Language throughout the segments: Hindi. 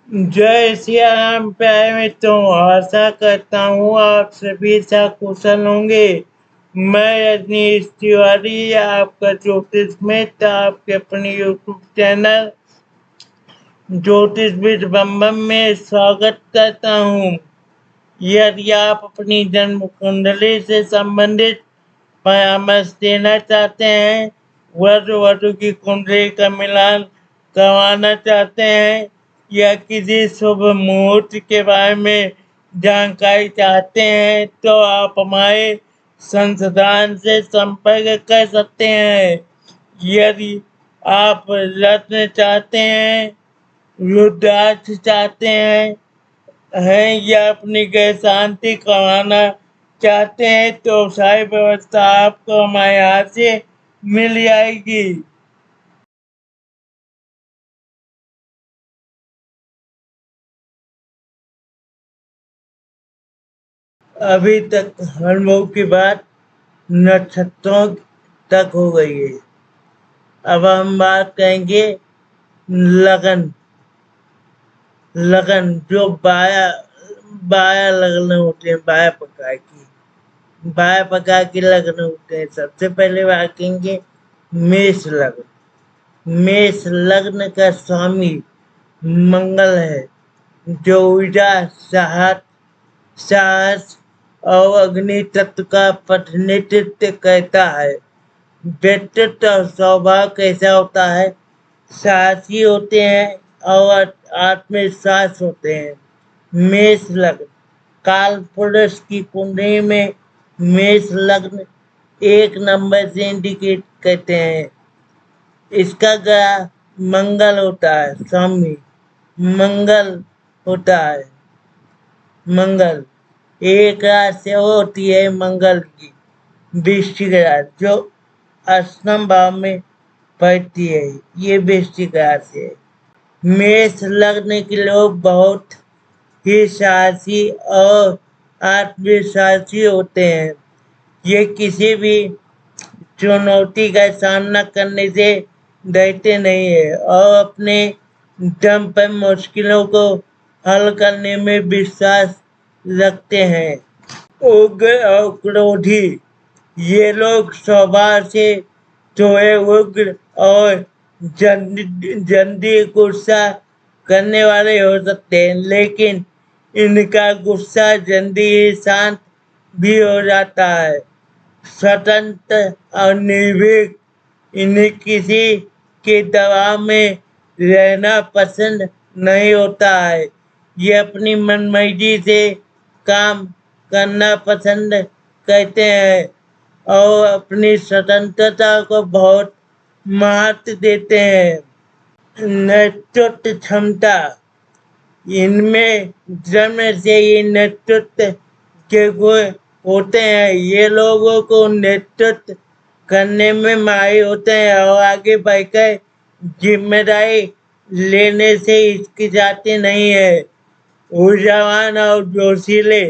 जय सिया राम प्यारे मित्रों, आशा करता हूँ आप सभी सकुशल होंगे। मैं रजनीश तिवारी, आपका ज्योतिष मित्र, आपके अपने यूट्यूब चैनल ज्योतिष विद बम बम में स्वागत करता हूँ। यदि आप अपनी जन्म कुंडली से संबंधित परामर्श देना चाहते हैं, वर वधु की कुंडली का मिलान करवाना चाहते हैं या किसी शुभ मुहूर्त के बारे में जानकारी चाहते हैं, तो आप हमारे संस्थान से संपर्क कर सकते हैं। यदि आप रत्न चाहते हैं, रुद्राक्ष चाहते हैं या अपनी गृह शांति करवाना चाहते हैं, तो सारी व्यवस्था आपको हमारे यहाँ से मिल जाएगी। अभी तक हनुमानों की बात नक्षत्रों तक हो गई है। अब हम बात करेंगे लगन लगन जो बाया लगन होते हैं, बाया प्रकार की लगन होते हैं। सबसे पहले बात करेंगे मेष लग्न। मेष लग्न का स्वामी मंगल है, जो ऊर्जा, साहस और अग्नि तत्व का प्रतिनिधित्व करता है। व्यक्तित्व और स्वभाव कैसा होता है? साहसी होते हैं और आत्मविश्वास होते हैं। मेष लग्न काल पुरुष की कुंडली में मेष लग्न 1 नंबर से इंडिकेट करते हैं। इसका ग्रह मंगल होता है, स्वामी मंगल होता है। मंगल एक राशि होती है मंगल की, वृश्चिक राशि, जो अष्टम भाव में पड़ती है। ये वृश्चिक राशि है। मेष लग्न के लोग बहुत ही साहसी और आत्मविश्वासी होते हैं। ये किसी भी चुनौती का सामना करने से डरते नहीं है और अपने दम पर मुश्किलों को हल करने में विश्वास रखते हैं। उग्र और क्रोधी ये लोग स्वभाव से थोड़े उग्र और जल्दी गुस्सा करने वाले हो सकते हैं, लेकिन इनका गुस्सा जल्दी ही शांत भी हो जाता है। स्वतंत्र और निर्भीक, इन्हें किसी के दबाव में रहना पसंद नहीं होता है। ये अपनी मनमर्जी से काम करना पसंद करते हैं और अपनी स्वतंत्रता को बहुत महत्व देते हैं। नेतृत्व क्षमता, इनमें जन्म से ही नेतृत्व के गुण होते हैं। ये लोगों को नेतृत्व करने में माहिर होते हैं और आगे बढ़कर जिम्मेदारी लेने से हिचकिचाते नहीं है। ऊर्जावान और जोशीले,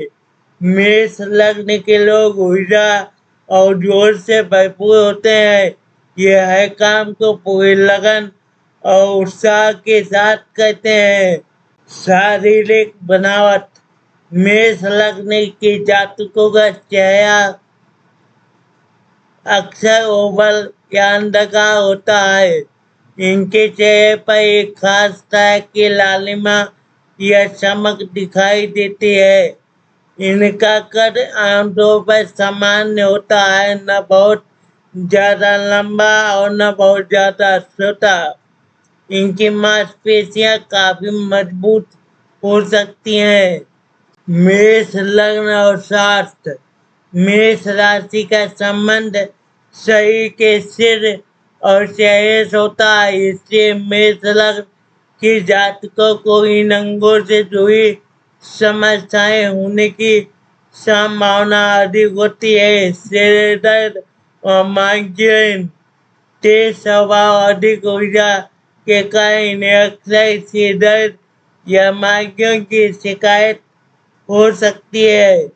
मेष लग्न के लोग ऊर्जा और जोश से भरपूर होते हैं। ये हर काम को पूरी लगन और उत्साह के साथ करते हैं। शारीरिक बनावट, मेष लग्न के जातकों का चेहरा अक्सर ओवल या अंडाकार होता है। इनके चेहरे पर एक खास तरह की लालिमा या चमक दिखाई देती है। इनका कद आमतौर पर सामान्य होता है, न बहुत ज्यादा लंबा और न बहुत ज्यादा छोटा। इनकी मांसपेशियां काफी मजबूत हो सकती हैं। मेष लग्न और स्वास्थ्य, मेष राशि का संबंध शरीर के सिर और चेहरे से होता है, इसलिए मेष लग्न की जातकों को इन अंगों से जुड़ी समस्याएं होने की संभावना अधिक होती है। सिर दर्द और माइग्रेन, तेज स्वभाव, अधिक ऊर्जा के कारण इन्हें अक्सर सिर दर्द या माइग्रेन की शिकायत हो सकती है।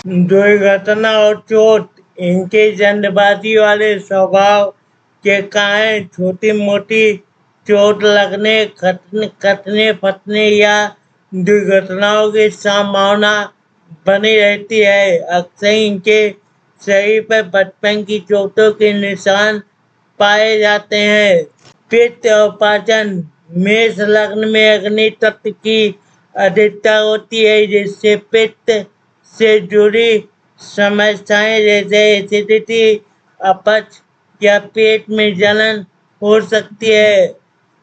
दुर्घटना और चोट, इनके जल्दबाजी वाले स्वभाव के कारण छोटी मोटी चोट लगने, कटने फटने या दुर्घटनाओं की संभावना बनी रहती है। अक्सर इनके शरीर पर बचपन की चोटों के निशान पाए जाते हैं। पित्त और पाचन, मेष लग्न में अग्नि तत्व की अधिकता होती है, जिससे पित्त से जुड़ी समस्याएं जैसे एसिडिटी, अपच या पेट में जलन हो सकती है।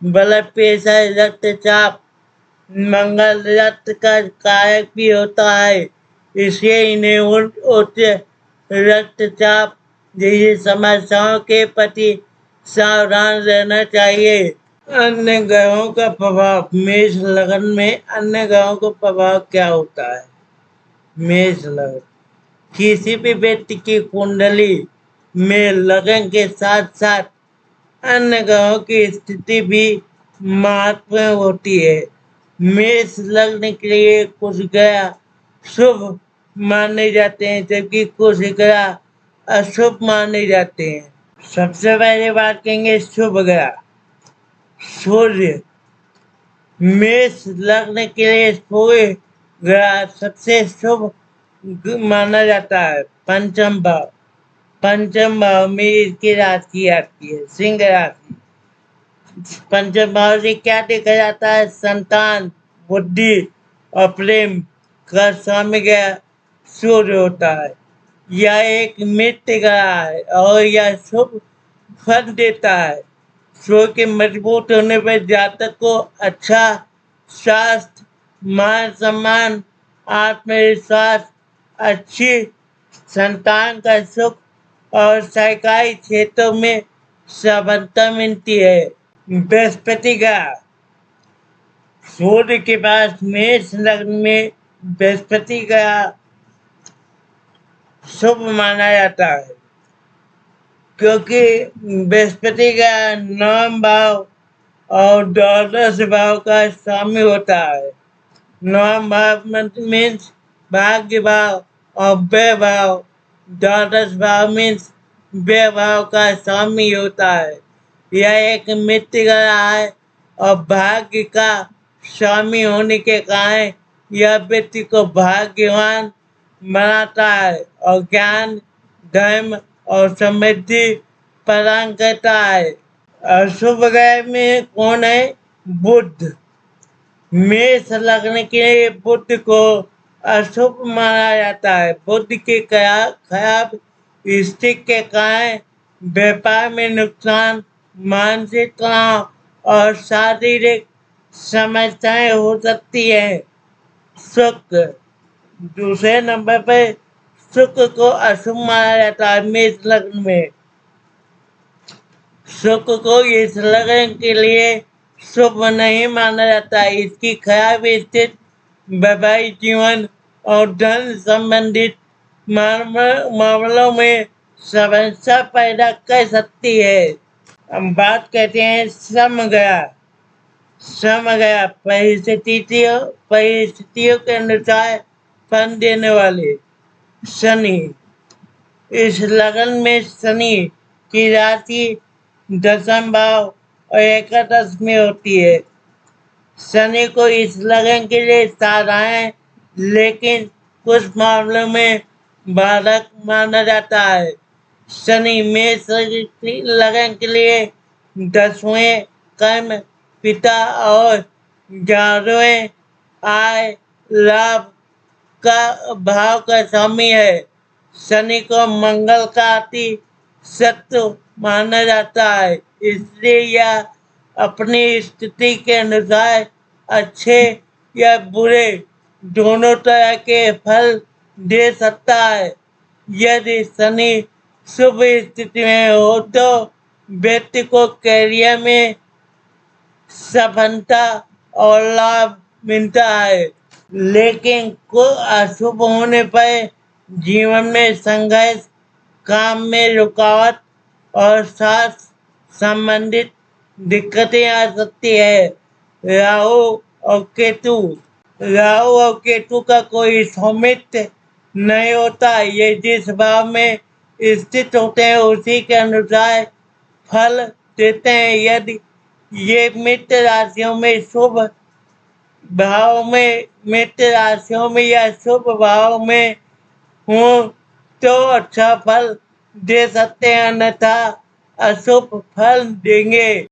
ब्लड प्रेशर, रक्तचाप मंगल रक्त का कारक भी होता है, इसलिए इन्हें उच्च रक्तचाप जैसी समस्याओं के प्रति सावधान रहना चाहिए। अन्य ग्रहों का प्रभाव, मेष लग्न में अन्य ग्रहों का प्रभाव क्या होता है? मेष लग्न किसी भी व्यक्ति की कुंडली में लगन के साथ साथ अन्य ग्रहों की स्थिति भी महत्वपूर्ण होती है। मेष लग्न के लिए कुछ ग्रह शुभ माने जाते हैं, जबकि कुछ ग्रह अशुभ माने जाते हैं। सबसे पहले बात करेंगे शुभ ग्रह। सूर्य, मेष लग्न के लिए सूर्य ग्रह सबसे शुभ माना जाता है। पंचम भाव में इसकी राशि आती है सिंह राशि। पंचम भाव से क्या देखा जाता है? संतान, बुद्धि और प्रेम का स्वामी ग्रह सूर्य होता है। यह एक मित्र ग्रह है और यह शुभ फल देता है। सूर्य के मजबूत होने पर जातक को अच्छा स्वास्थ्य, मान सम्मान, आत्मविश्वास, अच्छी संतान का सुख और सरकारी क्षेत्रों में सफलता मिलती है। बृहस्पति ग्रह, सूर्य के पास मेष लग्न में बृहस्पति ग्रह शुभ माना जाता है, क्योंकि बृहस्पति का 9 भाव और 12 भाव का स्वामी होता है। 9 भाव मीन्स भाग्य भाव और व्यय भाव, 12 भाव मीन्स व्यय भाव का स्वामी होता है। यह एक मित्र ग्रह है और भाग्य का स्वामी होने के कारण यह व्यक्ति को भाग्यवान बनाता है और ज्ञान, धर्म और समृद्धि प्रदान करता है। अशुभ ग्रह में कौन है? बुध। मेष लग्न के बुध को अशुभ माना जाता है। बुध के खराब स्थिति के कारण व्यापार में नुकसान, मानसिक तनाव और शारीरिक समस्याएं हो सकती है। शुक्र, दूसरे नंबर पर शुक्र को अशुभ माना जाता है। मेष लग्न में शुक्र को इस लग्न के लिए शुभ नहीं माना जाता है। इसकी खराब स्थिति वैवाहिक जीवन और धन संबंधित मामलों में समस्या पैदा कर सकती है। हम बात करते हैं श्रम ग्रह। परिस्थितियों के अनुसार फल देने वाले शनि। इस लगन में शनि की राशि 10वें भाव और एकादश में होती है। शनि को इस लगन के लिए साधारण लेकिन कुछ मामलों में बाधक माना जाता है। शनि मेष लगन के लिए 10वें कर्म, पिता और 11वें आय लाभ का भाव का स्वामी है। शनि को मंगल का अति शत्रु माना जाता है, इसलिए यह अपनी स्थिति के अनुसार अच्छे या बुरे दोनों तरह के फल दे सकता है। यदि शनि शुभ स्थिति में हो तो व्यक्ति को कैरियर में सफलता और लाभ मिलता है, लेकिन को अशुभ होने पर जीवन में संघर्ष, काम में रुकावट और स्वास्थ्य संबंधित दिक्कतें आ सकती है। राहु और केतु का कोई स्वामित्व नहीं होता। ये जिस भाव में स्थित होते हैं उसी के अनुसार फल देते हैं। यदि ये मित्र राशियों में शुभ भाव में मित्र राशियों में या शुभ भाव में हो तो अच्छा फल दे सकते हैं, अन्यथा अशुभ फल देंगे।